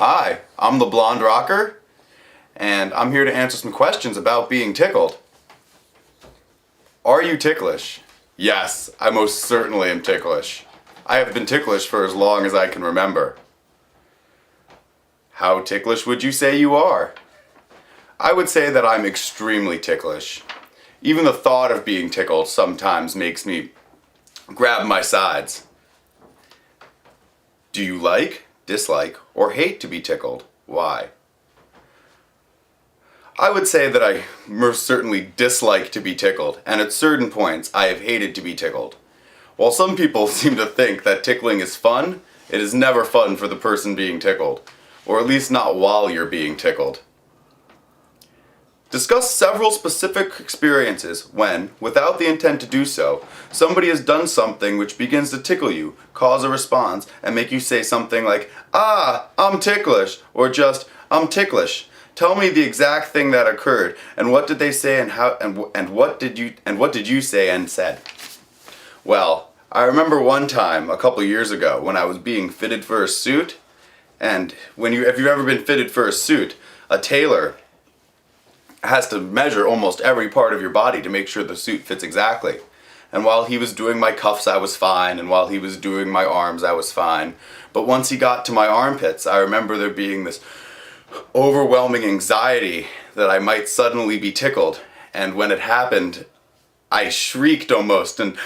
Hi, I'm the Blonde Rocker, and I'm here to answer some questions about being tickled. Are you ticklish? Yes, I most certainly am ticklish. I have been ticklish for as long as I can remember. How ticklish would you say you are? I would say that I'm extremely ticklish. Even the thought of being tickled sometimes makes me grab my sides. Do you like, dislike, or hate to be tickled? Why? I would say that I most certainly dislike to be tickled, and at certain points I have hated to be tickled. While some people seem to think that tickling is fun, it is never fun for the person being tickled, or at least not while you're being tickled. Discuss several specific experiences when, without the intent to do so, somebody has done something which begins to tickle you, cause a response, and make you say something like, "Ah, I'm ticklish," or just, "I'm ticklish. Tell me the exact thing that occurred, and what did they say, and how, and what did you say and said?" Well, I remember one time a couple years ago when I was being fitted for a suit, and if you've ever been fitted for a suit, a tailor has to measure almost every part of your body to make sure the suit fits exactly. And while he was doing my cuffs, I was fine, and while he was doing my arms, I was fine. But once he got to my armpits, I remember there being this overwhelming anxiety that I might suddenly be tickled. And when it happened, I shrieked almost and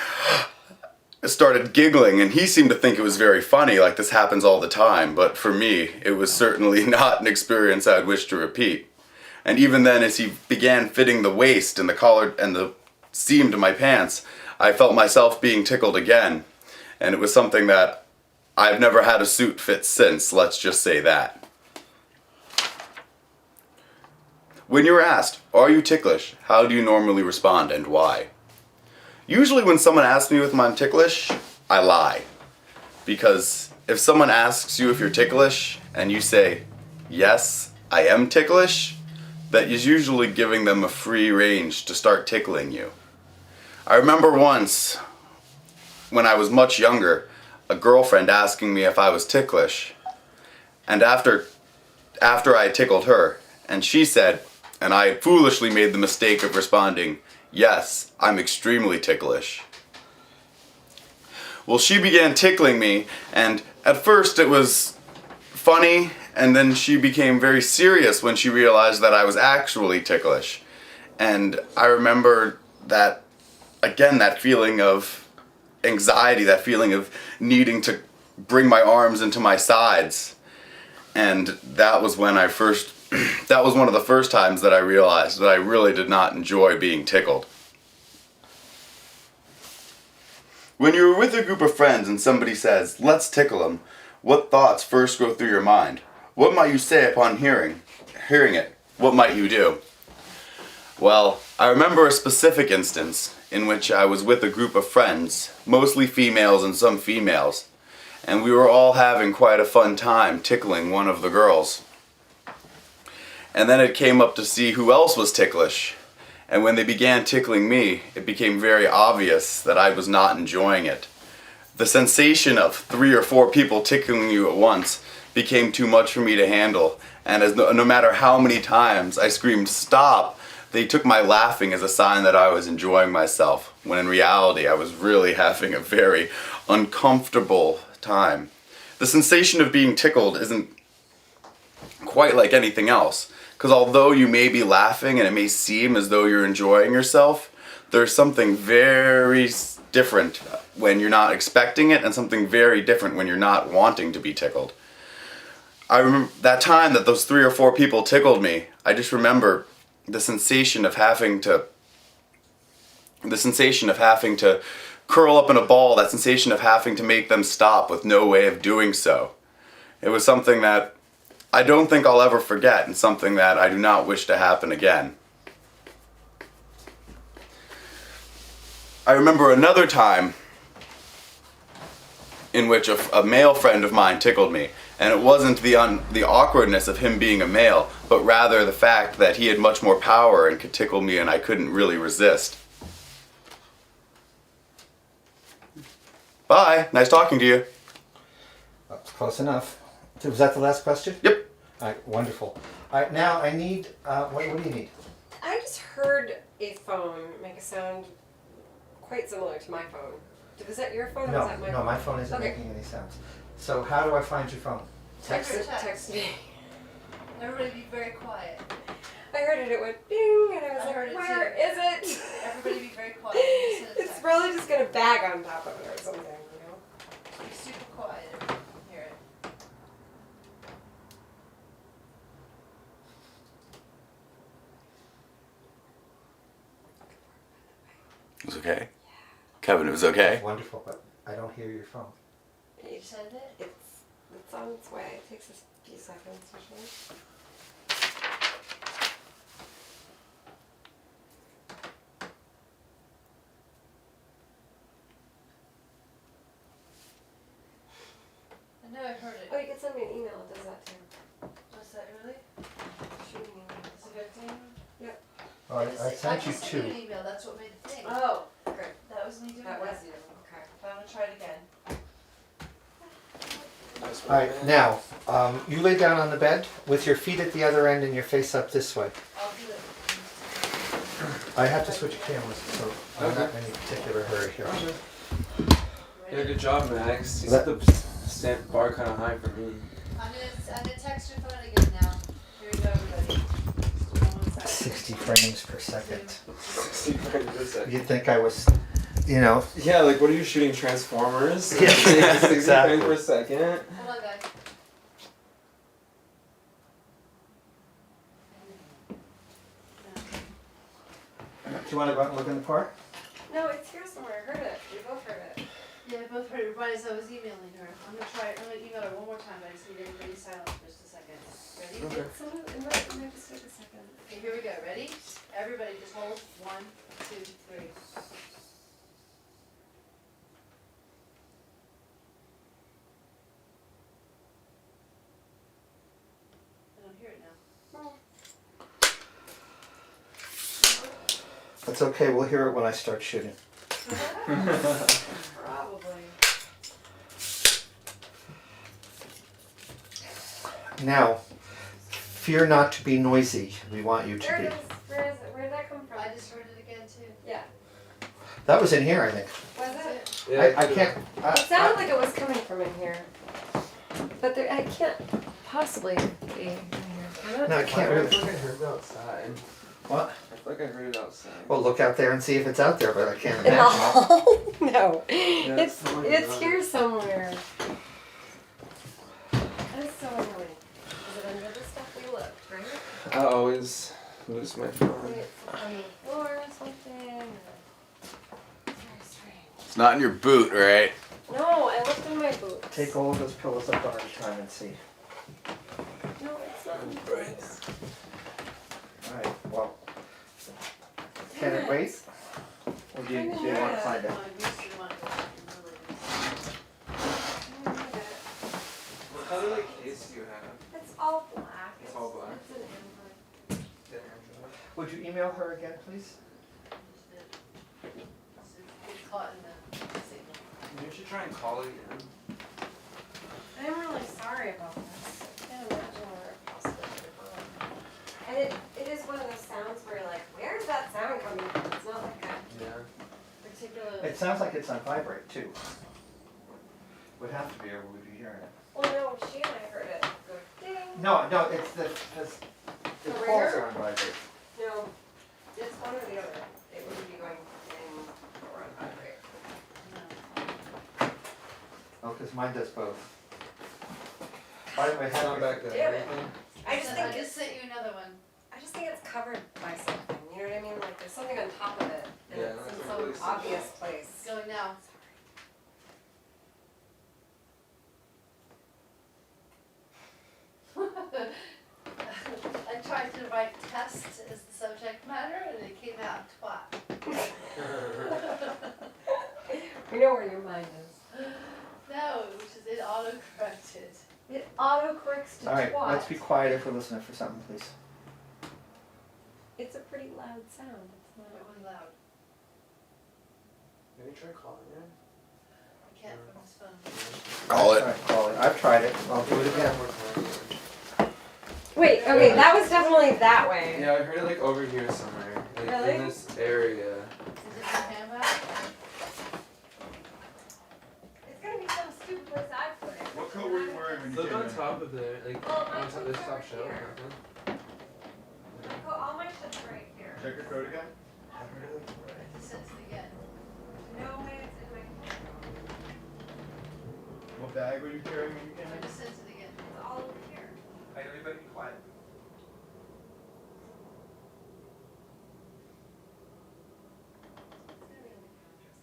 started giggling, and he seemed to think it was very funny, like this happens all the time. But for me, it was certainly not an experience I'd wish to repeat. And even then, as he began fitting the waist and the collar and the seam to my pants, I felt myself being tickled again. And it was something that I've never had a suit fit since, let's just say that. When you're asked, "Are you ticklish?" how do you normally respond and why? Usually when someone asks me if I'm ticklish, I lie. Because if someone asks you if you're ticklish and you say, "Yes, I am ticklish," that is usually giving them a free range to start tickling you. I remember once, when I was much younger, a girlfriend asking me if I was ticklish. And after I tickled her, and she said, and I foolishly made the mistake of responding, "Yes, I'm extremely ticklish." Well, she began tickling me, and at first it was funny, and then she became very serious when she realized that I was actually ticklish. And I remember that, again, that feeling of anxiety, that feeling of needing to bring my arms into my sides. And that was when that was one of the first times that I realized that I really did not enjoy being tickled. When you're with a group of friends and somebody says, "Let's tickle them," what thoughts first go through your mind? What might you say upon hearing it? What might you do? Well, I remember a specific instance in which I was with a group of friends, mostly females and some females, and we were all having quite a fun time tickling one of the girls. And then it came up to see who else was ticklish. And when they began tickling me, it became very obvious that I was not enjoying it. The sensation of 3 or 4 people tickling you at once became too much for me to handle, and no matter how many times I screamed "stop," they took my laughing as a sign that I was enjoying myself, when in reality I was really having a very uncomfortable time. The sensation of being tickled isn't quite like anything else, because although you may be laughing and it may seem as though you're enjoying yourself, there's something very different when you're not expecting it, and something very different when you're not wanting to be tickled. I remember that time that those 3 or 4 people tickled me. I just remember the sensation of having to curl up in a ball, that sensation of having to make them stop with no way of doing so. It was something that I don't think I'll ever forget, and something that I do not wish to happen again. I remember another time in which a male friend of mine tickled me, and it wasn't the awkwardness of him being a male, but rather the fact that he had much more power and could tickle me and I couldn't really resist. Bye, nice talking to you. Close enough. Was that the last question? Yep. Wonderful. All right, now I need, what do you need? I just heard a phone make a sound quite similar to my phone. Was that your phone or was that my phone? No, my phone isn't Okay. making any sounds. So how do I find your phone? Text me. Everybody be very quiet. I heard it went ding, and I was I heard like, it where too. is it? Everybody be very quiet. Just send a It's text. probably just got a bag on top of it or something, you know? Be super quiet. Everybody can hear it. It was okay? Kevin, it was okay? It's wonderful, but I don't hear your phone. You said it? It's on its way. It takes a few seconds usually. I know I heard it. Oh, you can send me an email. It does that too. Was that really? Shoot me an email. It's a good thing? Oh, I sent you just two. sent you an email. That's what made the thing. Oh, good. That was me doing That that. was you. Okay. But I'm gonna try it again. All right, now, you lay down on the bed with your feet at the other end and your face up this way. I'll do it. I have to switch cameras, so I'm not in any particular hurry here. Yeah, good job, Max. You Let- set the stamp bar kind of high for me. I'm gonna text your phone again now. Here we go, everybody. Just hold on 1 second. 60 frames per second. 60 frames a second. You'd think I was, you know, Yeah, like what are you shooting? Transformers? Yeah, 60 exactly. frames per second. Hold on, guys. do you want to go out and look in the car? No, it's here somewhere. I heard it. We both heard it. Yeah, I both heard it right as I was emailing her. I'm gonna email her one more time, but I just need everybody silent for just a second. Ready? Okay. It might just take a second. Okay, here we go. Ready? Everybody just hold. 1, 2, 3. I don't hear it now. That's okay, we'll hear it when I start shooting. Probably. Now, fear not to be noisy. We want you to There it be. is. Where is it? Where did that come from? I just heard it again too. Yeah. That was in here, I think. Was That's it? it. I can't. It sounded like it was coming from in here. But there, I can't possibly be in here. Can No, I it? can't I really. feel like I heard it outside. What? I feel like I heard it outside. Well, look out there and see if it's out there, but I can't In the imagine. hall? No. Yeah, It's somewhere it's around. here somewhere. That is so annoying. Is it under the stuff we looked, right? I always lose my phone. Maybe it's on the floor or something. Or... It's very strange. It's not in your boot, right? No, I looked in my boots. Take all of those pillows up one at a time and see. No, it's not in the Right. boots. Alright, well. Can it wait? Or do you want to find out? What color like case do you have? It's all black. It's all black. It's an Android. Would you email her again, please? It's caught in the signal. Maybe you should try and call it again. I'm really sorry about this. I can't imagine where it possibly could have gone. And it is one of those sounds where you're like, where's that sound coming from? It's not like a Yeah. particular... It sounds like it's on vibrate too. Would have to be, or we'd be hearing it. Well, no, she and I heard it go ding. No, it's the The calls ringer? are on vibrate. No, it's one or the other. It wouldn't be going ding or on vibrate. Oh, because mine does both. By the way, It's not back Damn there. it. I just I think just sent you another one. I just think it's covered by something. You know what I mean? Like there's something on top of it, and Yeah, it's in that's some really simple. obvious place. It's going now. I tried to write test as the subject matter and it came out twat. We know where your mind is. No, which is it auto-corrected. It autocorrects to Alright, twat. let's be quiet if we're listening for something, please. It's a pretty loud sound. It's not. Really loud. Maybe try calling it. I can't from this phone. Call it. Alright, call it. I've tried it. I'll do it again. One more time. Wait, okay, that was definitely that way. Yeah, I heard it like over here somewhere. Like Really? in this area. Is it your handbag? It's gonna be some stupid place I put it. What coat were you wearing when you Look came on in? top of there, like Well, my on top of this coat's top over shelf. here. Nothing. All my shit's right here. Check your coat again. I heard it like right. Just sense it again. No way it's in my coat. What bag were you carrying when you came I in? just sense it again. It's all over here. Hey, everybody be quiet. It's gonna be in my mattress.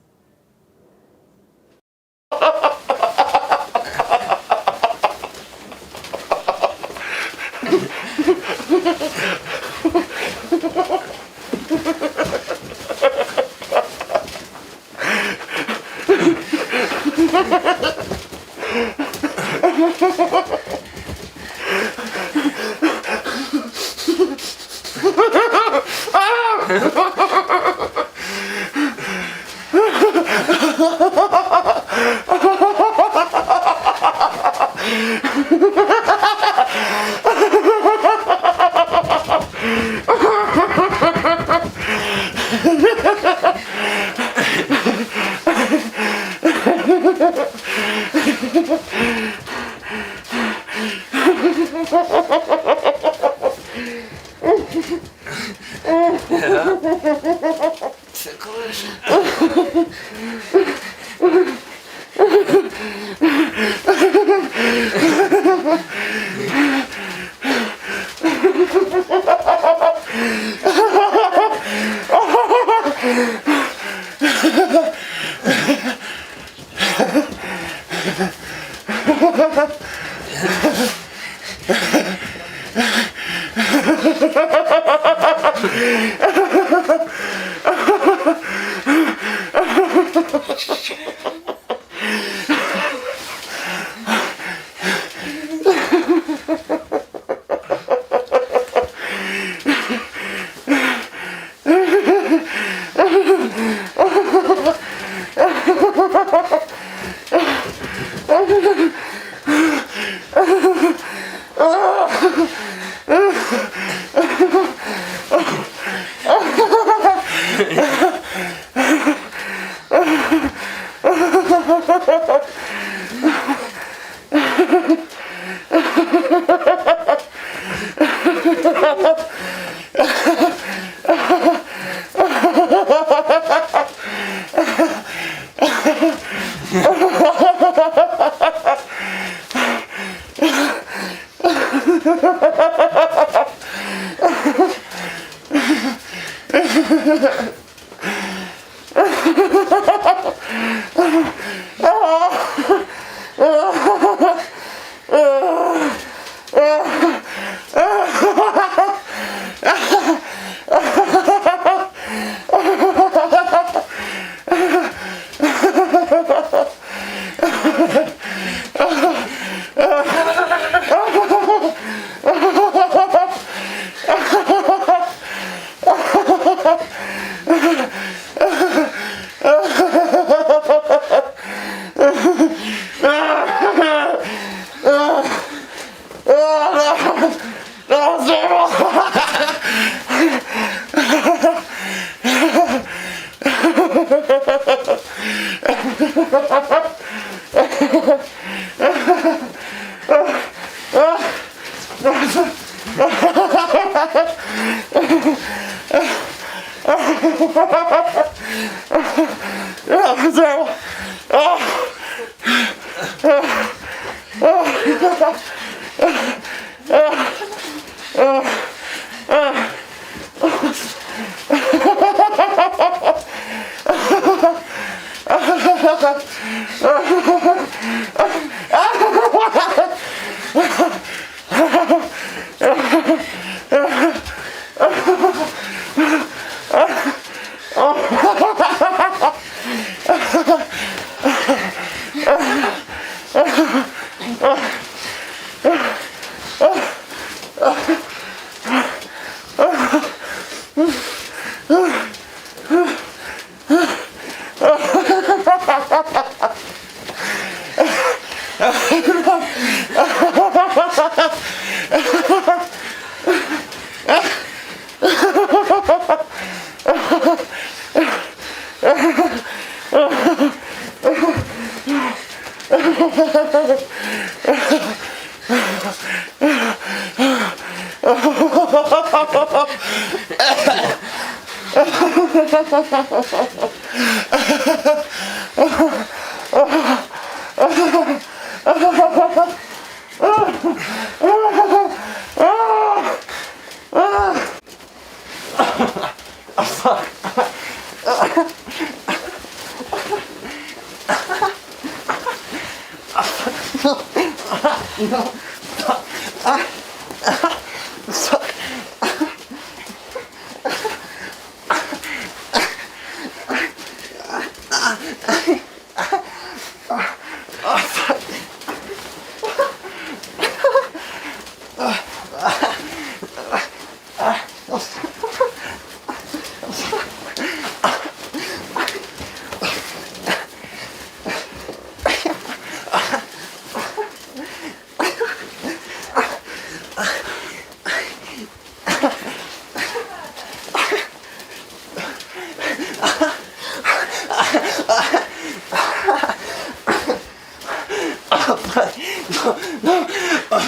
Ticklish.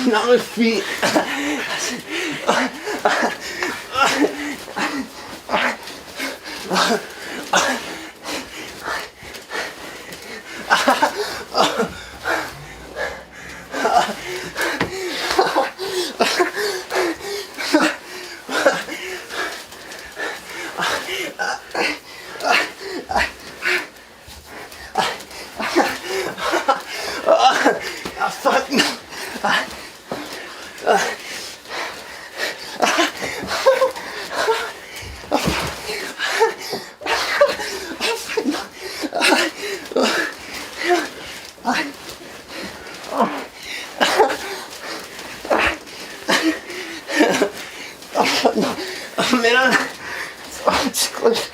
Not my feet. Man, it's ticklish.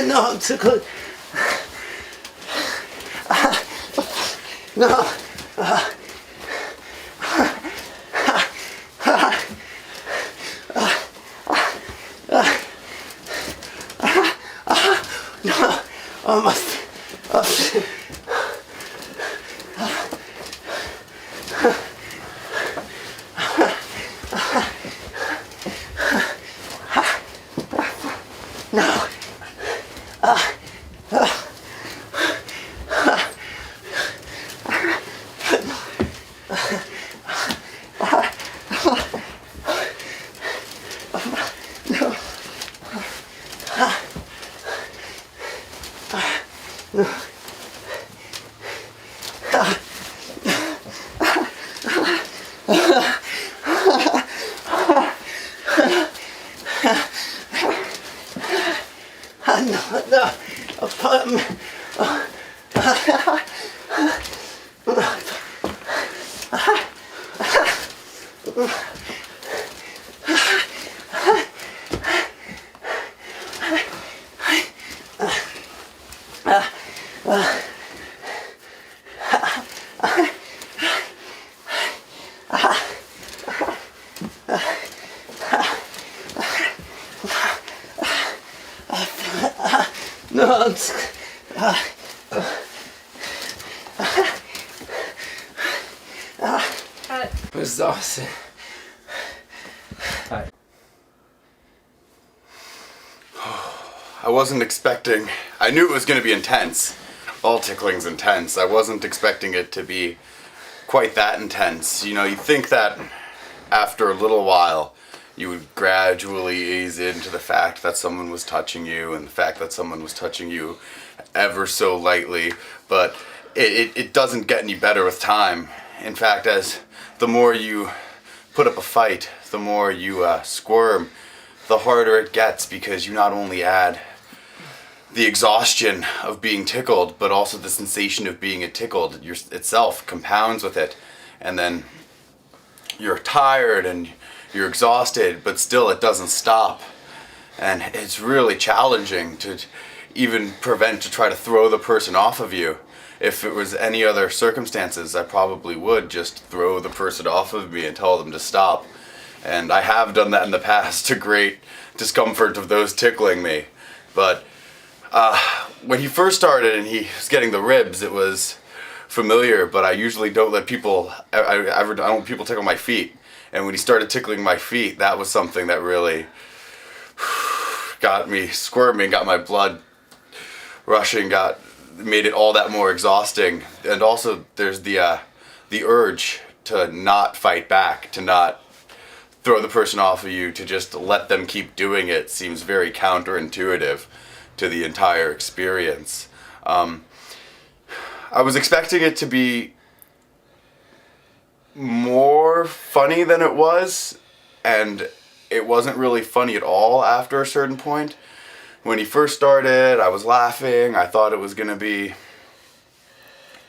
No, I'm tickling. No. No. Oh, my feet. Oh, shit. No. No. No, I'm exhausted. I wasn't expecting, I knew it was going to be intense. All tickling's intense. I wasn't expecting it to be quite that intense. You know, you think that after a little while, you would gradually ease into the fact that someone was touching you and the fact that someone was touching you ever so lightly, but it doesn't get any better with time. In fact, as the more you put up a fight, the more you squirm, the harder it gets, because you not only add the exhaustion of being tickled, but also the sensation of being tickled itself compounds with it. And then you're tired and you're exhausted, but still it doesn't stop. And it's really challenging to even prevent, to try to throw the person off of you. If it was any other circumstances, I probably would just throw the person off of me and tell them to stop. And I have done that in the past to great discomfort of those tickling me. But when he first started and he was getting the ribs, it was familiar, but I usually don't let people, I don't want people tickle my feet. And when he started tickling my feet, that was something that really got me squirming, got my blood rushing, made it all that more exhausting. And also there's the urge to not fight back, to not throw the person off of you, to just let them keep doing it seems very counterintuitive to the entire experience. I was expecting it to be more funny than it was, and it wasn't really funny at all after a certain point. When he first started, I was laughing. I thought it was going to be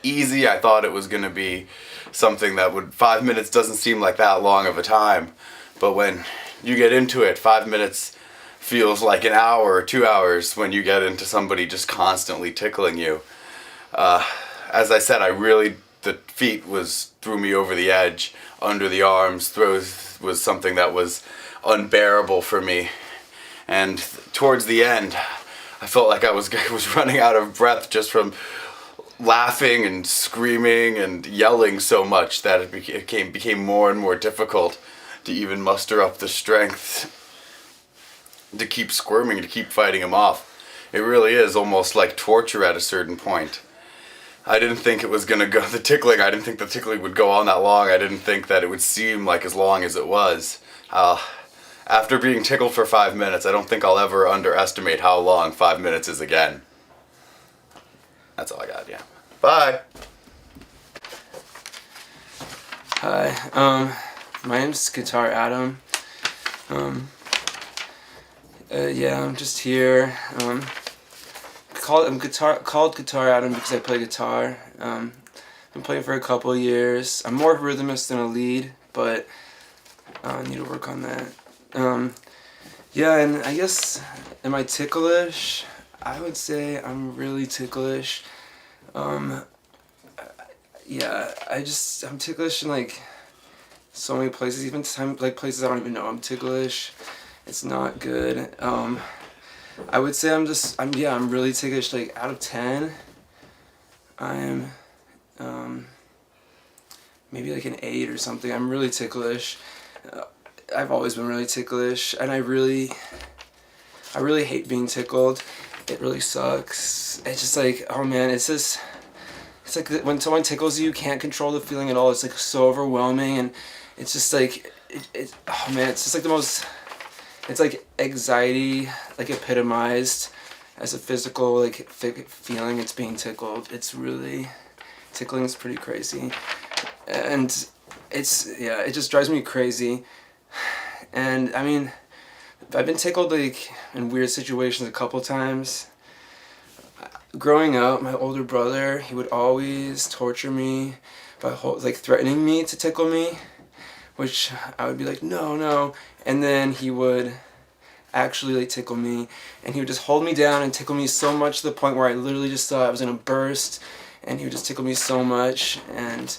easy. I thought it was going to be something that 5 minutes doesn't seem like that long of a time. But when you get into it, 5 minutes feels like an hour or 2 hours when you get into somebody just constantly tickling you. As I said, the feet threw me over the edge. Under the arms, throws was something that was unbearable for me. And towards the end, I felt like I was running out of breath just from laughing and screaming and yelling so much that it became more and more difficult to even muster up the strength to keep squirming, to keep fighting him off. It really is almost like torture at a certain point. I didn't think it was going to go, I didn't think the tickling would go on that long. I didn't think that it would seem like as long as it was. After being tickled for 5 minutes, I don't think I'll ever underestimate how long 5 minutes is again. That's all I got, yeah. Bye! Hi, my name's Guitar Adam. Yeah, I'm just here. I'm called Guitar Adam because I play guitar. Been playing for a couple of years. I'm more rhythmist than a lead, but I need to work on that. Yeah, and I guess, am I ticklish? I would say I'm really ticklish. Yeah, I'm ticklish in like so many places, even places I don't even know I'm ticklish. It's not good. I would say I'm really ticklish. Like out of 10, I'm maybe like an 8 or something. I'm really ticklish. I've always been really ticklish, and I really hate being tickled. It really sucks. It's just like, oh man, it's like when someone tickles you, you can't control the feeling at all. It's like so overwhelming, and it's just like, oh man, it's just like the most, it's like anxiety, like epitomized as a physical, like feeling. It's being tickled. It's really, tickling is pretty crazy, and it just drives me crazy. And I mean, I've been tickled like in weird situations a couple times. Growing up, my older brother, he would always torture me by threatening me to tickle me, which I would be like, no, and then he would actually like tickle me, and he would just hold me down and tickle me so much to the point where I literally just thought I was gonna burst, and he would just tickle me so much, and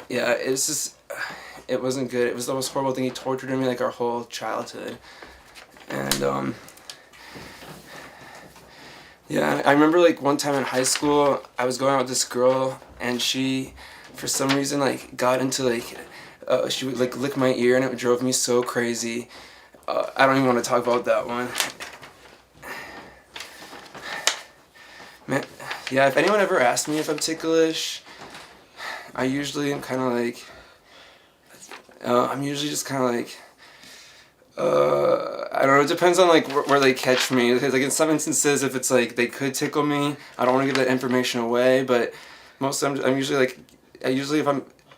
yeah, it wasn't good. It was the most horrible thing. He tortured me like our whole childhood, and yeah, I remember like one time in high school, I was going out with this girl, and she, for some reason, like got into like, she would like lick my ear, and it drove me so crazy. I don't even want to talk about that one. Man, yeah, if anyone ever asks me if I'm ticklish, I usually am kind of like, I'm usually just kind of like, I don't know, it depends on like where they catch me, because like in some instances, if it's like they could tickle me, I don't want to give that information away, but most of the time I'm usually like,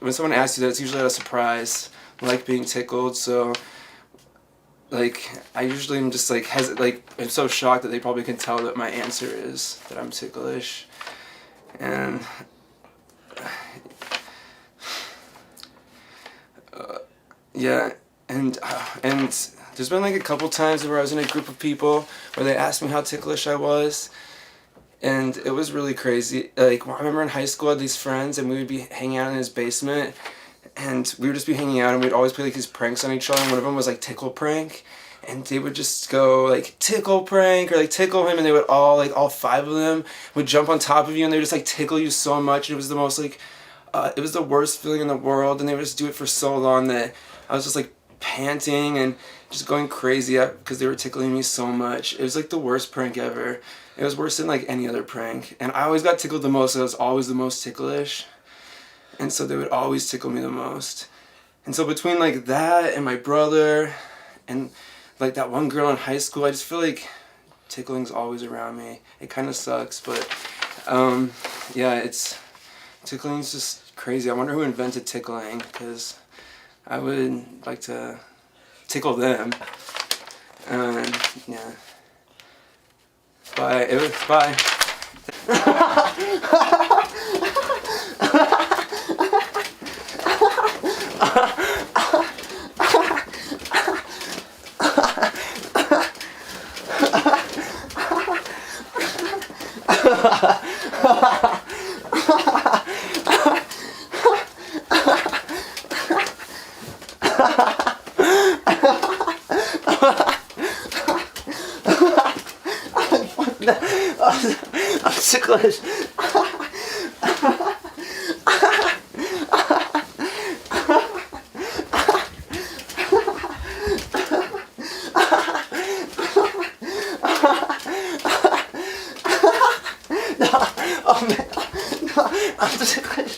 when someone asks you that, it's usually a surprise, I like being tickled, so like I usually am just like I'm so shocked that they probably can tell that my answer is that I'm ticklish, and yeah, and there's been like a couple times where I was in a group of people where they asked me how ticklish I was, and it was really crazy. Like I remember in high school I had these friends, and we would be hanging out in his basement, and we would just be hanging out, and we'd always play like these pranks on each other, and one of them was like tickle prank, and they would just go like tickle prank or like tickle him, and they would all 5 of them would jump on top of you, and they would just like tickle you so much, and it was the most like it was the worst feeling in the world, and they would just do it for so long that I was just like panting and just going crazy because they were tickling me so much. It was like the worst prank ever. It was worse than like any other prank, and I always got tickled the most, so I was always the most ticklish, and so they would always tickle me the most. And so between like that and my brother and like that one girl in high school, I just feel like tickling's always around me. It kind of sucks, but yeah, tickling's just crazy. I wonder who invented tickling, because I would like to tickle them. And yeah. Bye. Bye. I'm ticklish. Oh man, no, I'm ticklish.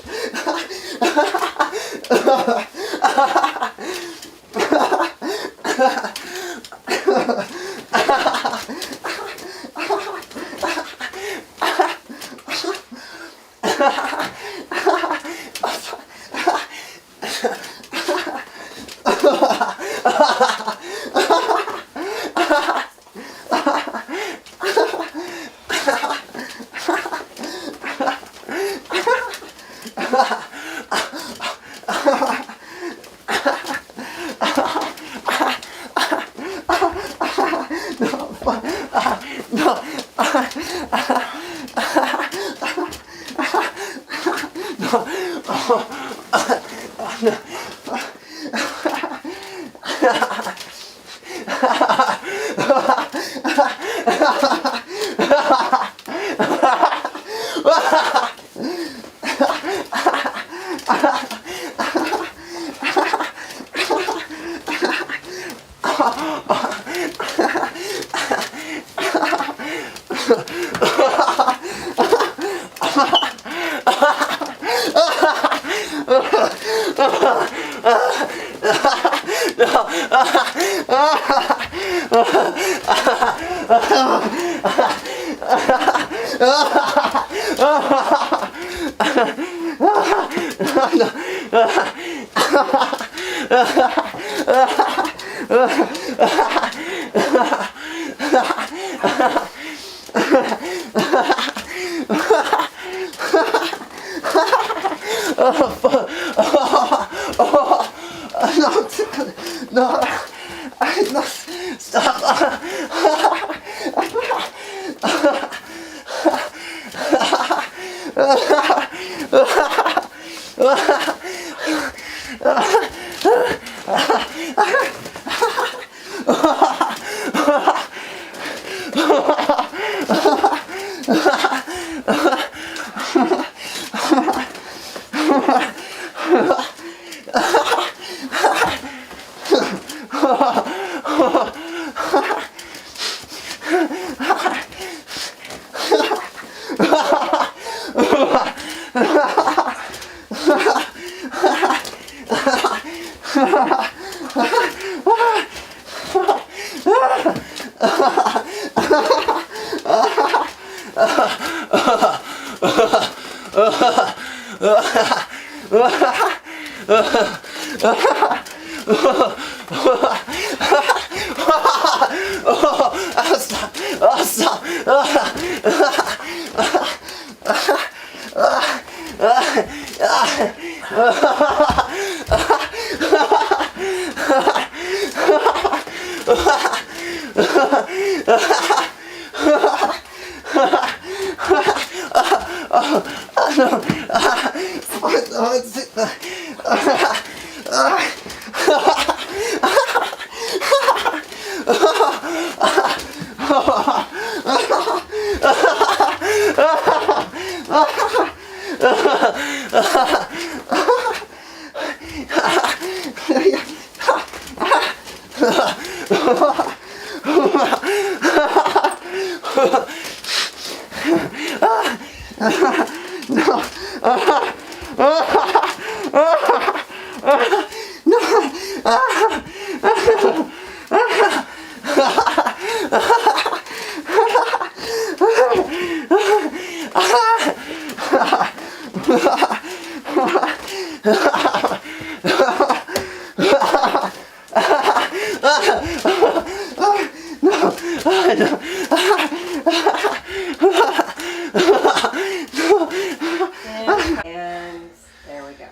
No, no, stop. And there we go.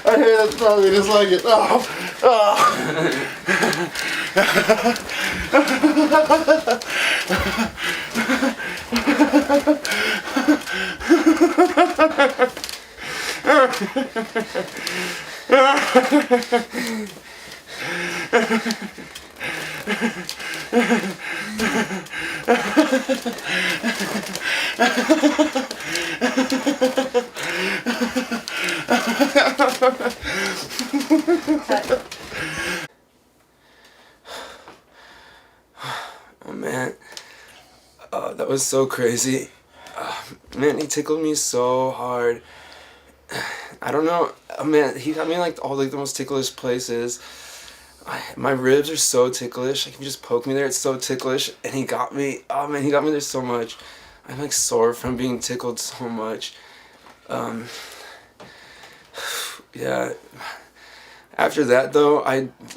I hate that song, I just like it. Oh man, that was so crazy. Man, he tickled me so hard. I don't know, man, he got me in like all like the most ticklish places. My ribs are so ticklish. Like if you just poke me there, it's so ticklish. And he got me. Oh man, he got me there so much. I'm like sore from being tickled so much. Yeah. After that though,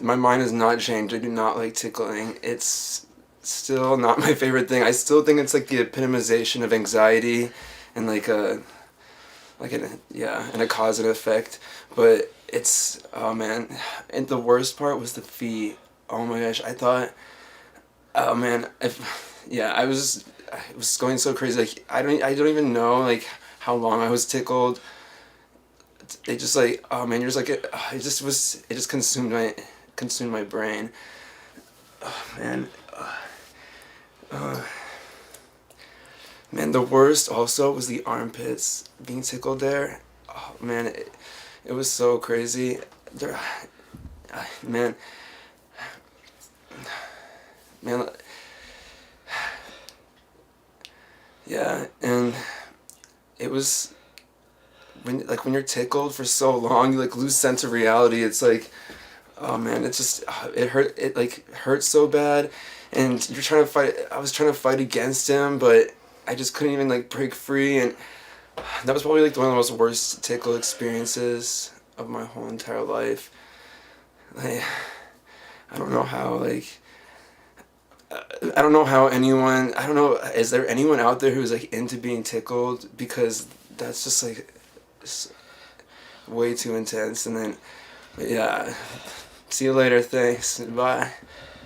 my mind has not changed. I do not like tickling. It's still not my favorite thing. I still think it's like the epitomization of anxiety and like a cause and effect. But it's, oh man, and the worst part was the feet. Oh my gosh, I thought, oh man, I was going so crazy. Like I don't even know like how long I was tickled. It just like, oh man, you're just like, it just consumed my brain. Oh man. Man, the worst also was the armpits, being tickled there. Oh man, it was so crazy. Man, yeah, and it was when you're tickled for so long, you like lose sense of reality. It's like, oh man, it just it like hurts so bad, and you're trying to fight. I was trying to fight against him, but I just couldn't even like break free, and that was probably like one of the most worst tickle experiences of my whole entire life. Like, I don't know how anyone. I don't know. Is there anyone out there who's like into being tickled? Because that's just like way too intense. And then, yeah. See you later. Thanks. Bye.